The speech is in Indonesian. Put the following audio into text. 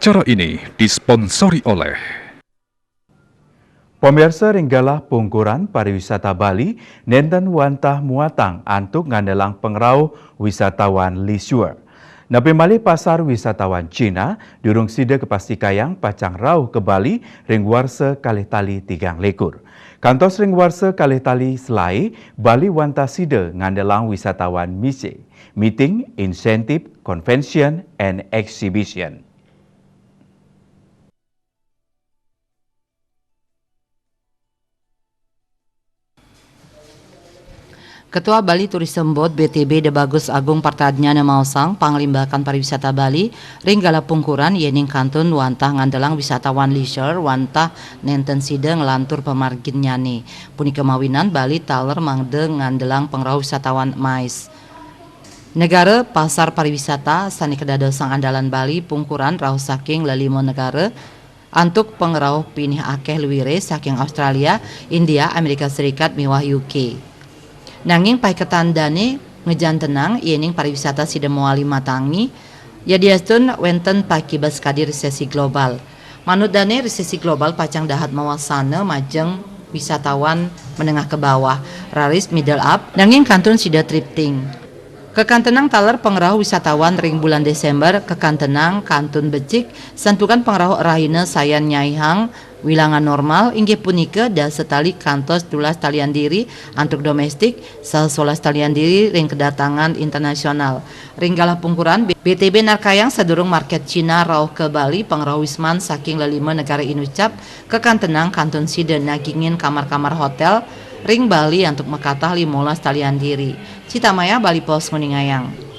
Acara ini disponsori oleh Pemirsa ringgalah pungkuran pariwisata Bali nenten wantah muatang antuk ngandelang pengrau wisatawan leisure. Napi malih pasar wisatawan Cina durung sida kepastikayang pacang rauh ke Bali ring warsa kalih tali 3 lekur. Kantos ring warsa kalih tali selai Bali wantah sida ngandelang wisatawan mise, meeting, insentif, convention, and exhibition. Ketua Bali Tourism Board BTB Debagus Agung Partadnyana Mausang Panglimbakan Pariwisata Bali ringgala pungkuran yening kantun wantah ngandelang wisatawan leisure wantah nenten sida ngelantur pemargin nyani puni kemawinan Bali taler mangde ngandelang pengrau wisatawan mais. Negara pasar pariwisata sani kedadosang andalan Bali pungkuran rauh saking lelimo negara antuk pengrauh pinih akeh luwire saking Australia, India, Amerika Serikat miwah UK. Nanging pai ketandane ngejan tenang iening pariwisata sida moali matangi ya diastun wenten pakibas kadi resesi global. Manudane resesi global pacang dahat mawasana majeng wisatawan menengah ke bawah raris middle up nanging kantun sida tripting. Kekantenang taler pengrauh wisatawan ring bulan Desember kekantenang kantun becik santukan pengrauh rahina sayan nyaihang wilangan normal inggih punika da setali kantos 12 talian diri antuk domestik 11 talian diri ring kedatangan internasional. Ringgalah pungkuran BTB Narkayang sedurung market Cina rauh ke Bali pengrauh wisman saking lelima negara inucap kekantenang kantun sida nagingin kamar-kamar hotel ring Bali untuk mekatah 15 talian diri. Citamaya Bali Pos Nguningayang.